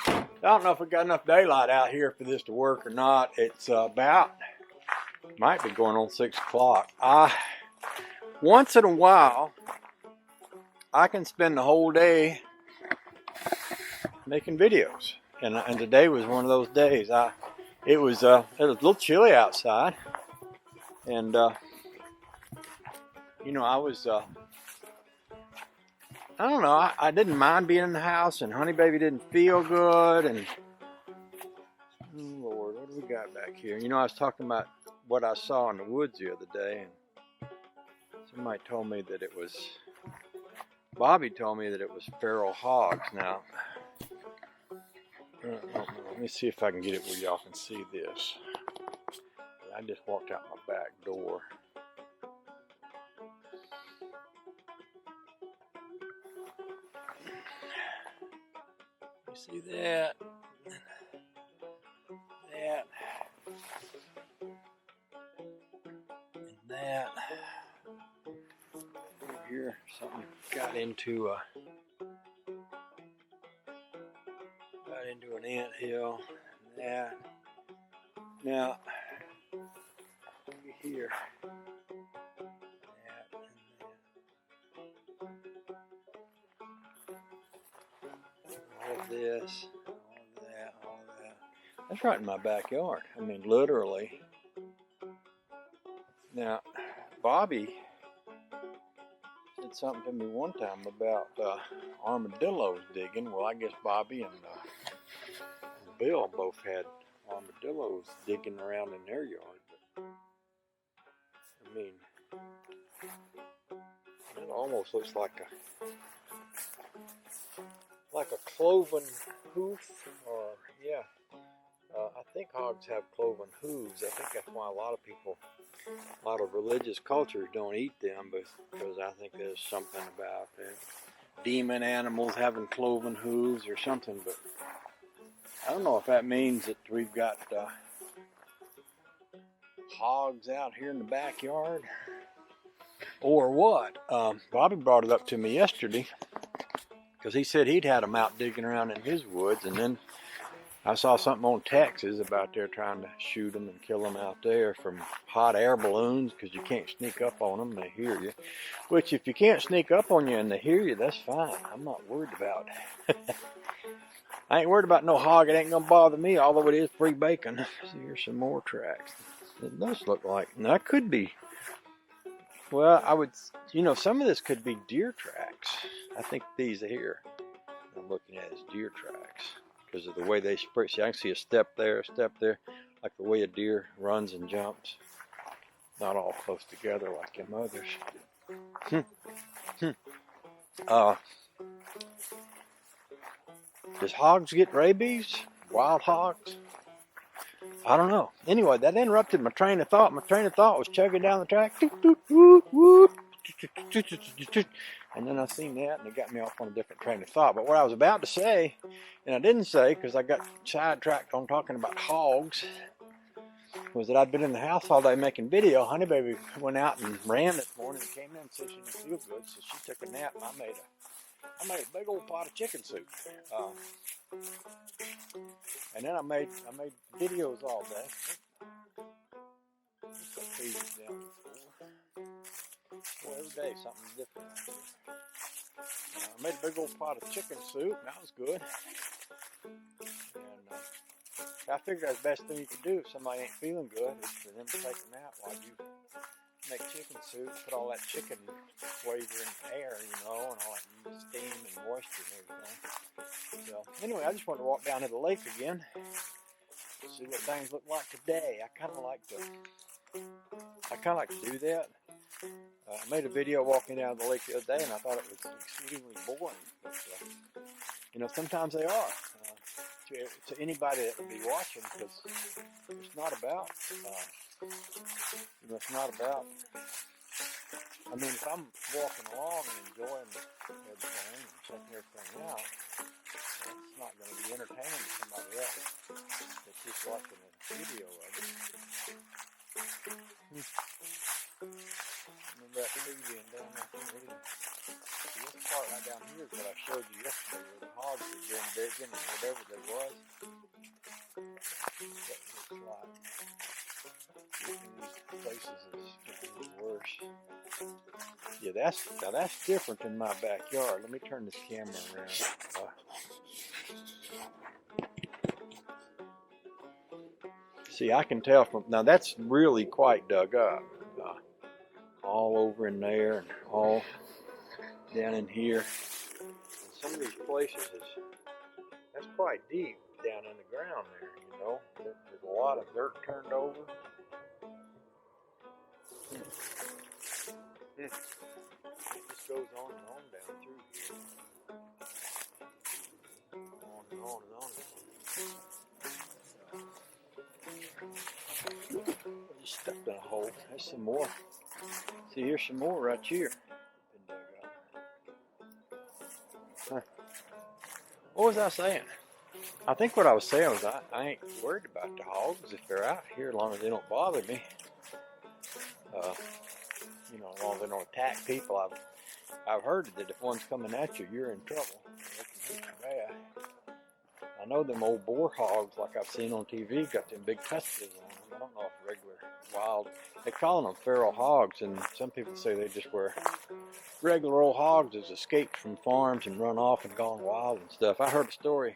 I don't know if we got enough daylight out here for this to work or not. It's might be going on 6 o'clock. Once in a while, I can spend the whole day making videos, and today was one of those days. It was a little chilly outside, and you know, I was I don't know, I didn't mind being in the house, and Honey Baby didn't feel good, and oh Lord, what do we got back here? You know, I was talking about what I saw in the woods the other day, and somebody told me that it was, Bobby told me that it was feral hogs. Now, let me see if I can get it where y'all can see this. I just walked out my back door. You see that? That. And that. Over here, something got into an anthill. That. Now, over here. That and that. All of this. All of that. That's right in my backyard. I mean, literally. Now, Bobby said something to me one time about armadillos digging. Well, I guess Bobby and Bill both had armadillos digging around in their yard. But, I mean, it almost looks like a cloven hoof, or yeah. I think hogs have cloven hooves. I think that's why a lot of religious cultures don't eat them, because I think there's something about demon animals having cloven hooves or something. But I don't know if that means that we've got hogs out here in the backyard or what. Bobby brought it up to me yesterday because he said he'd had them out digging around in his woods, and then I saw something on Texas about they're trying to shoot them and kill them out there from hot air balloons because you can't sneak up on them and they hear you. Which, if you can't sneak up on you and they hear you, that's fine. I'm not worried about it. I ain't worried about no hog. It ain't going to bother me, although it is free bacon. See, here's some more tracks. It does look like, now that could be, well, I would, you know, some of this could be deer tracks. I think these here I'm looking at is deer tracks, because of the way they spread. See, I can see a step there, like the way a deer runs and jumps. Not all close together like them others. Does hogs get rabies? Wild hogs? I don't know. Anyway, that interrupted my train of thought. My train of thought was chugging down the track. And then I seen that, and it got me off on a different train of thought. But what I was about to say, and I didn't say because I got sidetracked on talking about hogs, was that I'd been in the house all day making video. Honey Baby went out and ran this morning and came in and said she didn't feel good, so she took a nap, and I made a big old pot of chicken soup. And then I made videos all day. Well, every day something different. I made a big old pot of chicken soup, and that was good. And I figured that's the best thing you could do if somebody ain't feeling good is for them to take a nap while you make chicken soup, put all that chicken flavor in the air, you know, and all that steam and moisture and everything. So anyway, I just wanted to walk down to the lake again, see what things look like today. I kind of like to do that. I made a video walking down the lake the other day, and I thought it was exceedingly boring. But you know, sometimes they are. To anybody that would be watching, because it's not about. It's not about. I mean, if I'm walking along and enjoying everything and checking everything out, it's not going to be entertaining to somebody else that's just watching a video of it. Remember that tree being down there? This part right down down here is what I showed you yesterday, where the hogs were doing digging and whatever there was. That looks like these places is getting worse. Yeah, that's different than my backyard. Let me turn this camera around. See, I can tell from now that's really quite dug up, all over in there and all down in here. And some of these places that's quite deep down in the ground there. You know, there's a lot of dirt turned over. It just goes on and on down through here. On and on and on. I just stepped in a hole. There's some more. See, here's some more right here. Huh. What was I saying? I think what I was saying was I ain't worried about the hogs if they're out here, as long as they don't bother me. You know, as long as they don't attack people. I've heard that if one's coming at you, you're in trouble. They can hit you bad. I know them old boar hogs, like I've seen on TV, got them big tuskers on them. I don't know if regular wild. They call them feral hogs, and some people say they just were regular old hogs that's escaped from farms and run off and gone wild and stuff. I heard a story.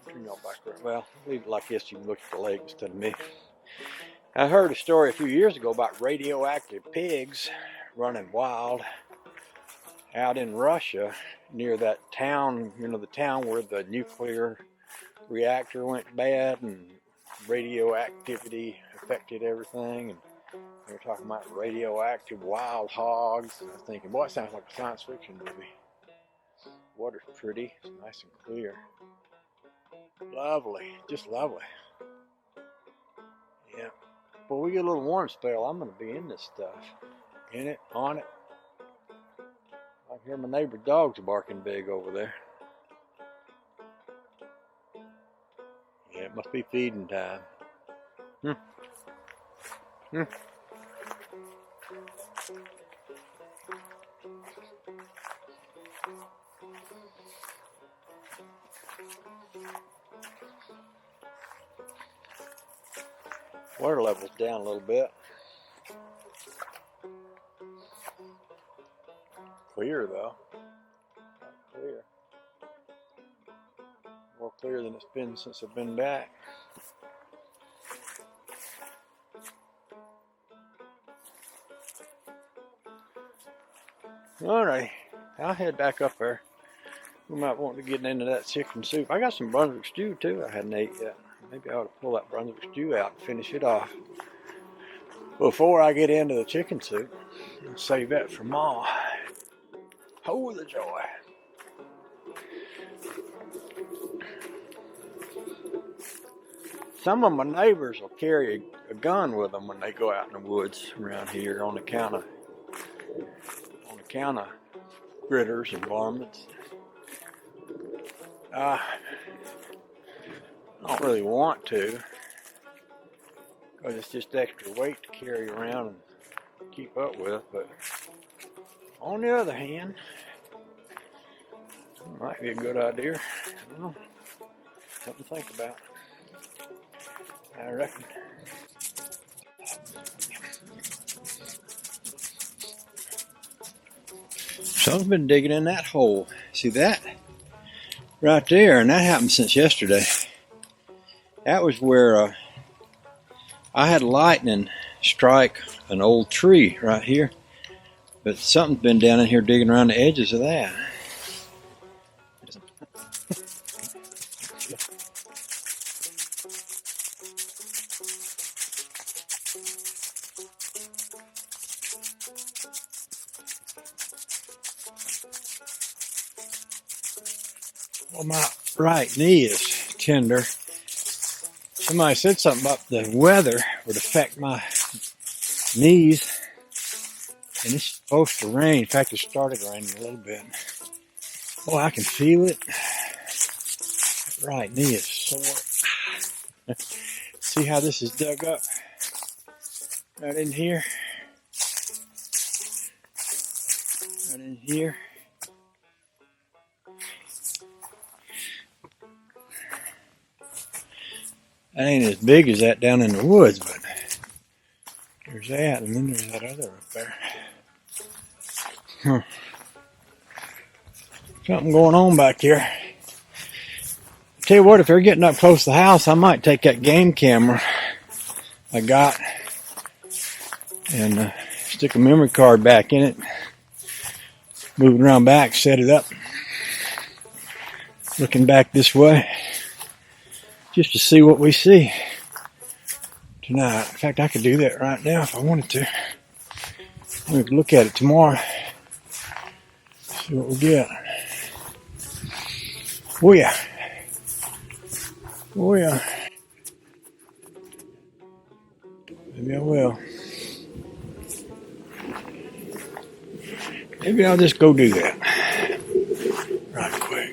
Turn y'all back around. Well, leave it like this. You can look at the leg instead of me. I heard a story a few years ago about radioactive pigs running wild out in Russia near that town, you know, the town where the nuclear reactor went bad and radioactivity affected everything. And they were talking about radioactive wild hogs. And I was thinking, boy, it sounds like a science fiction movie. Water's pretty. It's nice and clear. Lovely. Just lovely. Yeah. Well, we get a little warm spell, I'm going to be in this stuff. In it, on it. I can hear my neighbor's dogs barking big over there. Yeah, it must be feeding time. Water level's down a little bit. Clear though. Not clear. More clear than it's been since I've been back. Alright, I'll head back up there. We might want to get into that chicken soup. I got some Brunswick stew too I hadn't ate yet. Maybe I ought to pull that Brunswick stew out and finish it off before I get into the chicken soup. And save that for Ma. Oh, the joy. Some of my neighbors will carry a gun with them when they go out in the woods around here on account of critters and varmints. I don't really want to, because it's just extra weight to carry around and keep up with, but on the other hand, it might be a good idea. I don't know. Something to think about, I reckon. So I've been digging in that hole. See that? Right there, and that happened since yesterday. That was where I had lightning strike an old tree right here. But something's been down in here digging around the edges of that. Well, my right knee is tender. Somebody said something about the weather would affect my knees. And it's supposed to rain. In fact, it started raining a little bit. Oh, I can feel it. Right knee is sore. See how this is dug up? Right in here. Right in here. That ain't as big as that down in the woods, but there's that, and then there's that other up there. Something going on back here. Tell you what, if they're getting up close to the house, I might take that game camera I got and stick a memory card back in it, move it around back, set it up, looking back this way, just to see what we see tonight. In fact, I could do that right now if I wanted to. We could look at it tomorrow, see what we get. Oh yeah. Oh yeah. Maybe I will. Maybe I'll just go do that right quick.